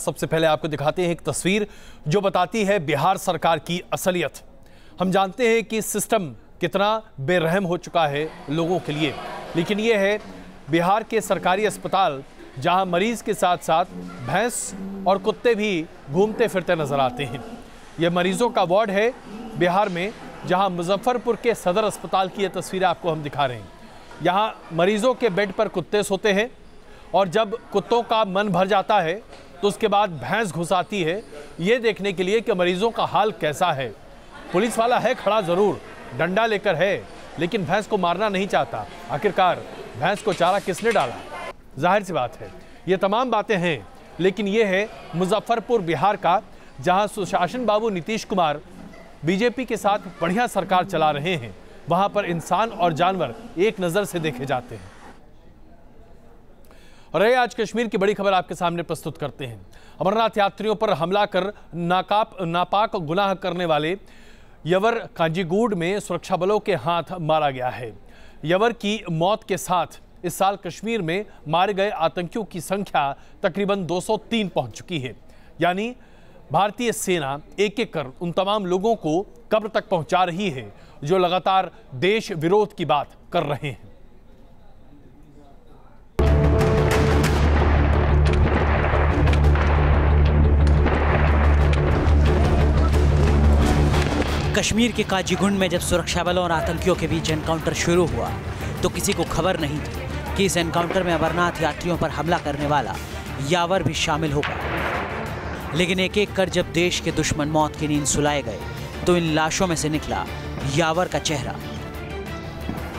सबसे पहले आपको दिखाते हैं एक तस्वीर जो बताती है बिहार सरकार की असलियत। हम जानते हैं कि सिस्टम कितना बेरहम हो चुका है लोगों के लिए, लेकिन ये है बिहार के सरकारी अस्पताल जहां मरीज के साथ साथ भैंस और कुत्ते भी घूमते फिरते नजर आते हैं। ये मरीजों का वार्ड है बिहार में, जहां मुजफ्फरपुर के सदर अस्पताल की ये तस्वीरें आपको हम दिखा रहे हैं। यहाँ मरीजों के बेड पर कुत्ते सोते हैं और जब कुत्तों का मन भर जाता है तो उसके बाद भैंस घुस आती है, ये देखने के लिए कि मरीजों का हाल कैसा है। पुलिस वाला है खड़ा जरूर, डंडा लेकर है, लेकिन भैंस को मारना नहीं चाहता। आखिरकार भैंस को चारा किसने डाला? जाहिर सी बात है, ये तमाम बातें हैं, लेकिन ये है मुजफ्फरपुर बिहार का, जहां सुशासन बाबू नीतीश कुमार बीजेपी के साथ बढ़िया सरकार चला रहे हैं। वहां पर इंसान और जानवर एक नजर से देखे जाते हैं। और आज कश्मीर की बड़ी खबर आपके सामने प्रस्तुत करते हैं। अमरनाथ यात्रियों पर हमला कर नापाक गुनाह करने वाले यवर काजीगुंड में सुरक्षा बलों के हाथ मारा गया है। यवर की मौत के साथ इस साल कश्मीर में मारे गए आतंकियों की संख्या तकरीबन 203 पहुंच चुकी है। यानी भारतीय सेना एक एक कर उन तमाम लोगों को कब्र तक पहुंचा रही है जो लगातार देश विरोध की बात कर रहे हैं। कश्मीर के काजीगुंड में जब सुरक्षा बलों और आतंकियों के बीच एनकाउंटर शुरू हुआ तो किसी को खबर नहीं थी कि इस एनकाउंटर में अमरनाथ यात्रियों पर हमला करने वाला यावर भी शामिल होगा। लेकिन एक एक कर जब देश के दुश्मन मौत की नींद सुलाए गए तो इन लाशों में से निकला यावर का चेहरा।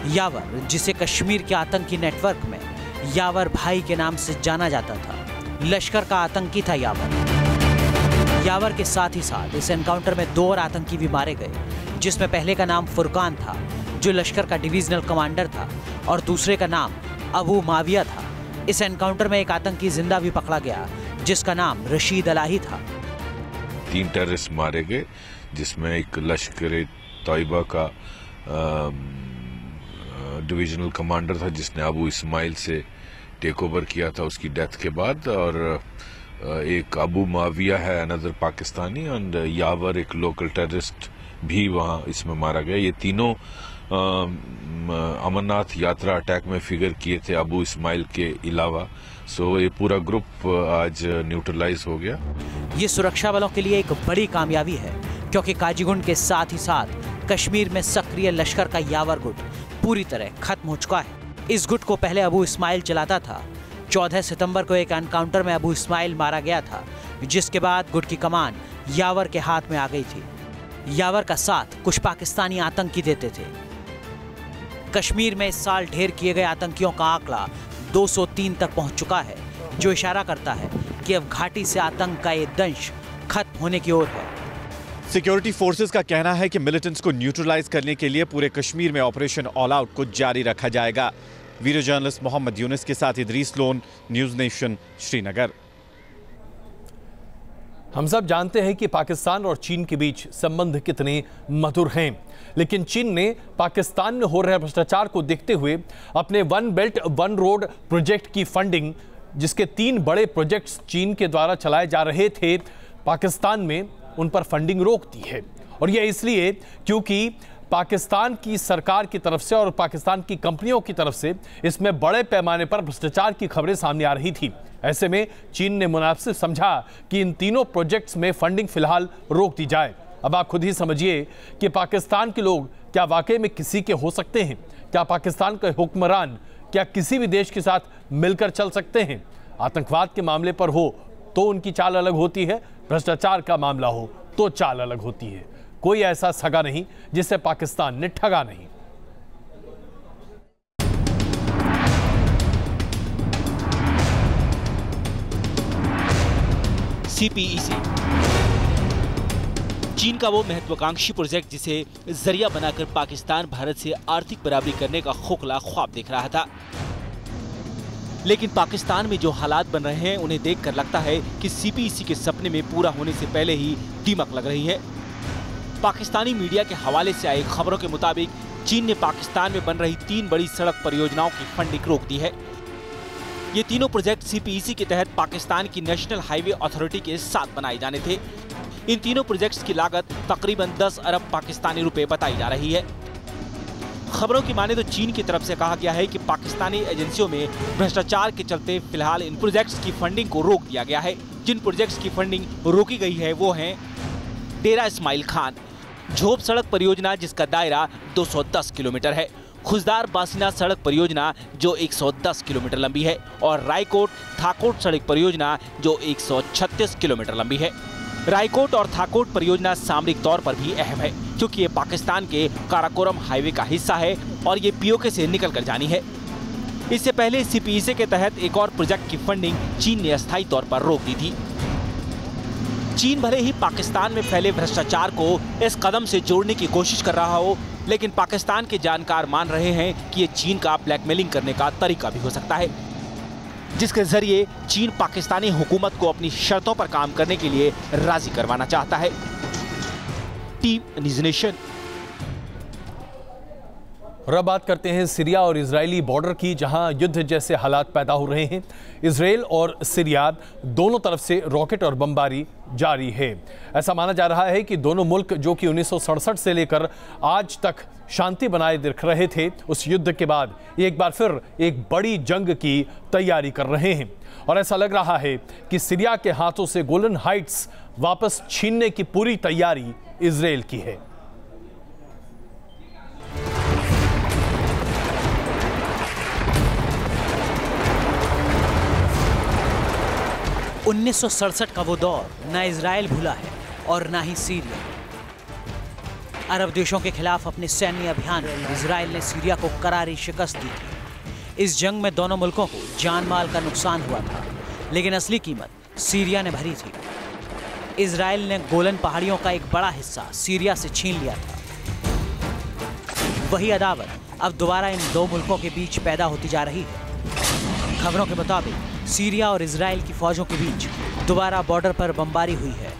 यावर, जिसे कश्मीर के आतंकी नेटवर्क में यावर भाई के नाम से जाना जाता था, लश्कर का आतंकी था यावर के साथ ही साथ इस एनकाउंटर में 2 और आतंकी भी मारे गए, जिसमें पहले का नाम फुरकान था जो लश्कर का डिविजनल कमांडर था और दूसरे का नाम अबू माविया था। इस एनकाउंटर में एक आतंकी जिंदा भी पकड़ा गया जिसका नाम रशीद अलाही था। 3 टेररिस्ट मारे गए, जिसमें एक लश्कर तैयबा का डिविजनल कमांडर था जिसने अबू इस्माइल से टेक ओवर किया था उसकी डेथ के बाद, और एक अबू माविया है अनदर पाकिस्तानी, एंड यावर एक लोकल टेररिस्ट भी वहां इसमें मारा गया। ये तीनों अमरनाथ यात्रा अटैक में फिगर किए थे अबू इस्माइल के अलावा। सो ये पूरा ग्रुप आज न्यूट्रलाइज हो गया। ये सुरक्षा बलों के लिए एक बड़ी कामयाबी है, क्योंकि काजीगुंड के साथ ही साथ कश्मीर में सक्रिय लश्कर का यावर गुट पूरी तरह खत्म हो चुका है। इस गुट को पहले अबू इस्माइल चलाता था। 14 सितंबर को एक एनकाउंटर में अबू इस्माइल मारा गया था, जिसके बाद गुट की कमान यावर के हाथ में आ गई थी। यावर का साथ कुछ पाकिस्तानी आतंकी देते थे। कश्मीर में इस साल ढेर किए गए आतंकियों का आंकड़ा 203 तक पहुंच चुका है, जो इशारा करता है कि अब घाटी से आतंक का ये दंश खत्म होने की ओर है। सिक्योरिटी फोर्सेस का कहना है कि मिलिटेंट्स को न्यूट्रलाइज करने के लिए पूरे कश्मीर में ऑपरेशन ऑल आउट को जारी रखा जाएगा। वीडियो जर्नलिस्ट मोहम्मद यूनिस के साथ Idris loan, news nation, Srinagar. हम सब जानते हैं कि पाकिस्तान और चीन के बीच संबंध कितने मधुर हैं, लेकिन चीन ने पाकिस्तान में हो रहे भ्रष्टाचार को देखते हुए अपने one belt one road project की फंडिंग, जिसके 3 बड़े प्रोजेक्ट्स चीन के द्वारा चलाए जा रहे थे, पाकिस्तान में उन पर फंडिंग रोक दी है। और यह इसलिए क्योंकि पाकिस्तान की सरकार की तरफ से और पाकिस्तान की कंपनियों की तरफ से इसमें बड़े पैमाने पर भ्रष्टाचार की खबरें सामने आ रही थी। ऐसे में चीन ने मुनासिब समझा कि इन तीनों प्रोजेक्ट्स में फंडिंग फिलहाल रोक दी जाए। अब आप खुद ही समझिए कि पाकिस्तान के लोग क्या वाकई में किसी के हो सकते हैं? क्या पाकिस्तान के हुक्मरान क्या किसी भी देश के साथ मिलकर चल सकते हैं? आतंकवाद के मामले पर हो तो उनकी चाल अलग होती है, भ्रष्टाचार का मामला हो तो चाल अलग होती है। कोई ऐसा सगा नहीं जिसे पाकिस्तान ने ठगा नहीं। CPEC चीन का वो महत्वाकांक्षी प्रोजेक्ट जिसे जरिया बनाकर पाकिस्तान भारत से आर्थिक बराबरी करने का खोखला ख्वाब देख रहा था। लेकिन पाकिस्तान में जो हालात बन रहे हैं उन्हें देखकर लगता है कि CPEC के सपने में पूरा होने से पहले ही दीमक लग रही है। पाकिस्तानी मीडिया के हवाले से आई खबरों के मुताबिक चीन ने पाकिस्तान में बन रही 3 बड़ी सड़क परियोजनाओं की फंडिंग रोक दी है। ये तीनों प्रोजेक्ट सीपीईसी के तहत पाकिस्तान की नेशनल हाईवे अथॉरिटी के साथ बनाए जाने थे। इन तीनों प्रोजेक्ट्स की लागत तकरीबन 10 अरब पाकिस्तानी रुपए बताई जा रही है। खबरों की माने तो चीन की तरफ से कहा गया है कि पाकिस्तानी एजेंसियों में भ्रष्टाचार के चलते फिलहाल इन प्रोजेक्ट्स की फंडिंग को रोक दिया गया है। जिन प्रोजेक्ट्स की फंडिंग रोकी गई है वो हैं डेरा इस्माइल खान झोप सड़क परियोजना जिसका दायरा 210 किलोमीटर है, खुजदार बासिना सड़क परियोजना जो 110 किलोमीटर लंबी है और रायकोट थाकोट सड़क परियोजना जो 136 किलोमीटर लंबी है। रायकोट और थाकोट परियोजना सामरिक तौर पर भी अहम है क्योंकि ये पाकिस्तान के काराकोरम हाईवे का हिस्सा है और ये पीओके से निकल कर जानी है। इससे पहले सीपीईसी के तहत एक और प्रोजेक्ट की फंडिंग चीन ने अस्थायी तौर पर रोक दी थी। चीन भले ही पाकिस्तान में फैले भ्रष्टाचार को इस कदम से जोड़ने की कोशिश कर रहा हो, लेकिन पाकिस्तान के जानकार मान रहे हैं कि ये चीन का ब्लैकमेलिंग करने का तरीका भी हो सकता है, जिसके जरिए चीन पाकिस्तानी हुकूमत को अपनी शर्तों पर काम करने के लिए राजी करवाना चाहता है। Team news nation. और अब बात करते हैं सीरिया और इजरायली बॉर्डर की, जहां युद्ध जैसे हालात पैदा हो रहे हैं। इजरायल और सीरिया दोनों तरफ से रॉकेट और बमबारी जारी है। ऐसा माना जा रहा है कि दोनों मुल्क जो कि 1967 से लेकर आज तक शांति बनाए दिख रहे थे, उस युद्ध के बाद एक बार फिर एक बड़ी जंग की तैयारी कर रहे हैं। और ऐसा लग रहा है कि सीरिया के हाथों से गोलन हाइट्स वापस छीनने की पूरी तैयारी इजरायल की है। 1967 का वो दौर न इजराइल भूला है और न ही सीरिया। अरब देशों के खिलाफ अपने सैन्य अभियान में इजराइल ने सीरिया को करारी शिकस्त दी थी। इस जंग में दोनों मुल्कों को जान माल का नुकसान हुआ था, लेकिन असली कीमत सीरिया ने भरी थी। इजराइल ने गोलन पहाड़ियों का एक बड़ा हिस्सा सीरिया से छीन लिया था। वही अदावत अब दोबारा इन दो मुल्कों के बीच पैदा होती जा रही है। खबरों के मुताबिक सीरिया और इजराइल की फौजों के बीच दोबारा बॉर्डर पर बमबारी हुई है।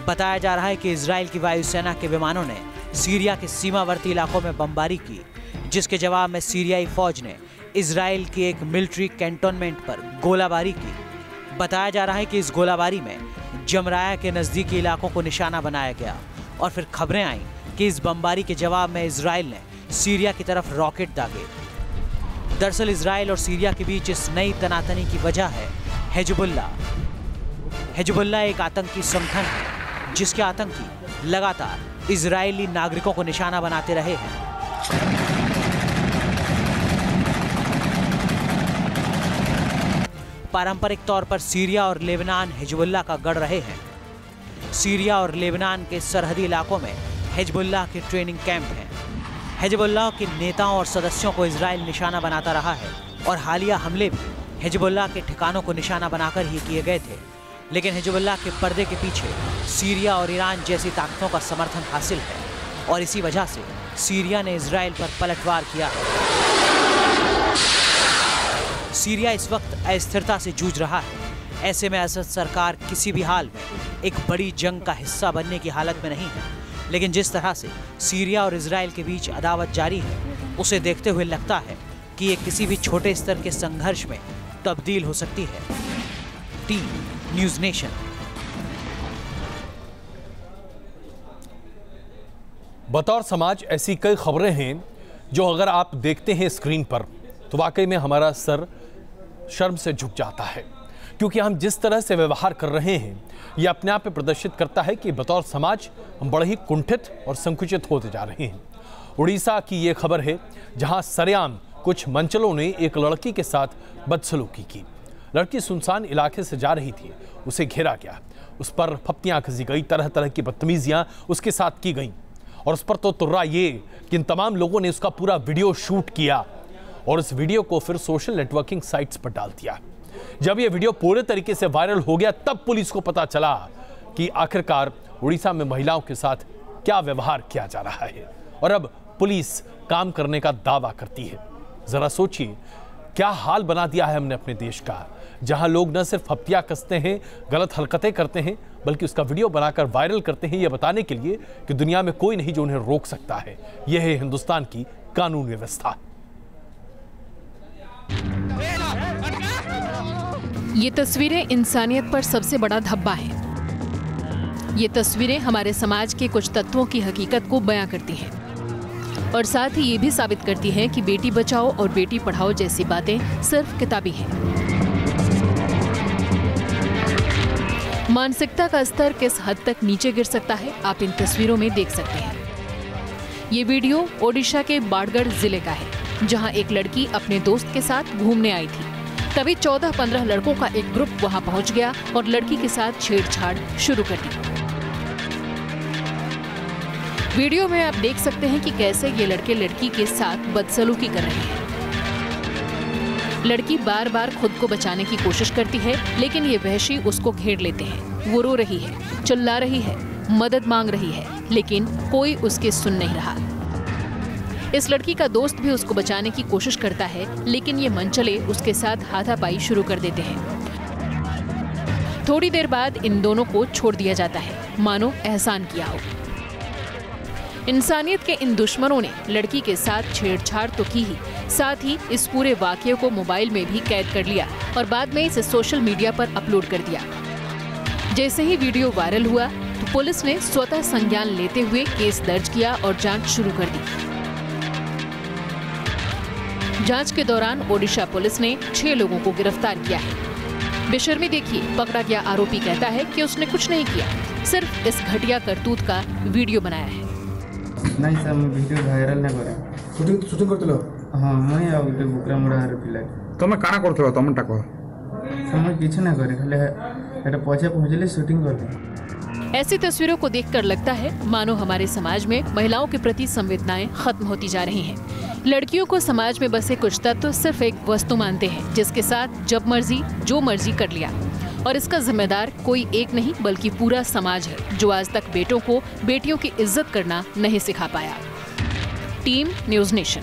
बताया जा रहा है कि इजराइल की वायुसेना के विमानों ने सीरिया के सीमावर्ती इलाकों में बमबारी की, जिसके जवाब में सीरियाई फौज ने इजराइल के एक मिलिट्री कैंटोनमेंट पर गोलाबारी की। बताया जा रहा है कि इस गोलाबारी में जमराया के नज़दीकी इलाकों को निशाना बनाया गया और फिर खबरें आईं कि इस बमबारी के जवाब में इजराइल ने सीरिया की तरफ रॉकेट दागे। दरअसल इजराइल और सीरिया के बीच इस नई तनातनी की वजह है हिजबुल्लाह। हिजबुल्लाह एक आतंकी संगठन है जिसके आतंकी लगातार इजरायली नागरिकों को निशाना बनाते रहे हैं। पारंपरिक तौर पर सीरिया और लेबनान हिजबुल्लाह का गढ़ रहे हैं। सीरिया और लेबनान के सरहदी इलाकों में हिजबुल्लाह के ट्रेनिंग कैंप हैं। हिजबुल्लाह के नेताओं और सदस्यों को इजराइल निशाना बनाता रहा है और हालिया हमले भी हिजबुल्लाह के ठिकानों को निशाना बनाकर ही किए गए थे। लेकिन हिजबुल्लाह के पर्दे के पीछे सीरिया और ईरान जैसी ताकतों का समर्थन हासिल है और इसी वजह से सीरिया ने इजराइल पर पलटवार किया है। सीरिया इस वक्त अस्थिरता से जूझ रहा है। ऐसे में असद सरकार किसी भी हाल में एक बड़ी जंग का हिस्सा बनने की हालत में नहीं है, लेकिन जिस तरह से सीरिया और इजराइल के बीच अदावत जारी है, उसे देखते हुए लगता है कि ये किसी भी छोटे स्तर के संघर्ष में तब्दील हो सकती है। Team news nation. बतौर समाज ऐसी कई खबरें हैं जो अगर आप देखते हैं स्क्रीन पर तो वाकई में हमारा सर शर्म से झुक जाता है, क्योंकि हम जिस तरह से व्यवहार कर रहे हैं ये अपने आप में प्रदर्शित करता है कि बतौर समाज हम बड़े ही कुंठित और संकुचित होते जा रहे हैं। उड़ीसा की ये खबर है जहां सरेआम कुछ मंचलों ने एक लड़की के साथ बदसलूकी की। लड़की सुनसान इलाके से जा रही थी, उसे घेरा गया, उस पर फप्तियां खसी गई, तरह तरह की बदतमीजियां उसके साथ की गईं और उस पर तो तुर्रा ये कि इन तमाम लोगों ने उसका पूरा वीडियो शूट किया और उस वीडियो को फिर सोशल नेटवर्किंग साइट्स पर डाल दिया। जब यह वीडियो पूरे तरीके से वायरल हो गया तब पुलिस को पता चला कि आखिरकार उड़ीसा में महिलाओं के साथ क्या व्यवहार किया जा रहा है और अब पुलिस काम करने का दावा करती है। जरा सोचिए क्या हाल बना दिया है हमने अपने देश का, जहां लोग न सिर्फ हत्या कसते हैं, गलत हरकतें करते हैं, बल्कि उसका वीडियो बनाकर वायरल करते हैं यह बताने के लिए कि दुनिया में कोई नहीं जो उन्हें रोक सकता है। यह है हिंदुस्तान की कानून व्यवस्था। ये तस्वीरें इंसानियत पर सबसे बड़ा धब्बा हैं। ये तस्वीरें हमारे समाज के कुछ तत्वों की हकीकत को बयां करती हैं और साथ ही ये भी साबित करती हैं कि बेटी बचाओ और बेटी पढ़ाओ जैसी बातें सिर्फ किताबी हैं। मानसिकता का स्तर किस हद तक नीचे गिर सकता है आप इन तस्वीरों में देख सकते हैं। ये वीडियो ओडिशा के बाड़गढ़ जिले का है, जहां एक लड़की अपने दोस्त के साथ घूमने आई थी। तभी 14-15 लड़कों का एक ग्रुप वहां पहुंच गया और लड़की के साथ छेड़छाड़ शुरू कर दी। वीडियो में आप देख सकते हैं कि कैसे ये लड़के लड़की के साथ बदसलूकी कर रहे हैं। लड़की बार बार खुद को बचाने की कोशिश करती है, लेकिन ये वहशी उसको घेर लेते हैं। वो रो रही है, चिल्ला रही है, मदद मांग रही है, लेकिन कोई उसकी सुन नहीं रहा। इस लड़की का दोस्त भी उसको बचाने की कोशिश करता है, लेकिन ये मनचले उसके साथ हाथापाई शुरू कर देते हैं। थोड़ी देर बाद इन दोनों को छोड़ दिया जाता है, मानो एहसान किया हो। इंसानियत के इन दुश्मनों ने लड़की के साथ छेड़छाड़ तो की ही, साथ ही इस पूरे वाकये को मोबाइल में भी कैद कर लिया और बाद में इसे सोशल मीडिया पर अपलोड कर दिया। जैसे ही वीडियो वायरल हुआ तो पुलिस ने स्वतः संज्ञान लेते हुए केस दर्ज किया और जांच शुरू कर दी। जांच के दौरान ओडिशा पुलिस ने 6 लोगों को गिरफ्तार किया है। बेशर्मी देखिए, पकड़ा गया आरोपी कहता है कि उसने कुछ नहीं किया, सिर्फ इस घटिया करतूत का वीडियो बनाया है। नहीं सर, मैं वीडियो वायरल नहीं करा। शूटिंग करथिलो? हां, मैं आ गुटे बुकरा मुड़ा हर पिला। तमे काना करथिलो तमे टाको? समय किछ ना करे, खाली एटा पछे पहुंचले शूटिंग करते। ऐसी तस्वीरों को देखकर लगता है मानो हमारे समाज में महिलाओं के प्रति संवेदनाएं खत्म होती जा रही हैं। लड़कियों को समाज में बसे कुछ तत्व सिर्फ एक वस्तु मानते हैं, जिसके साथ जब मर्जी जो मर्जी कर लिया। और इसका जिम्मेदार कोई एक नहीं बल्कि पूरा समाज है, जो आज तक बेटों को बेटियों की इज्जत करना नहीं सिखा पाया। Team news nation.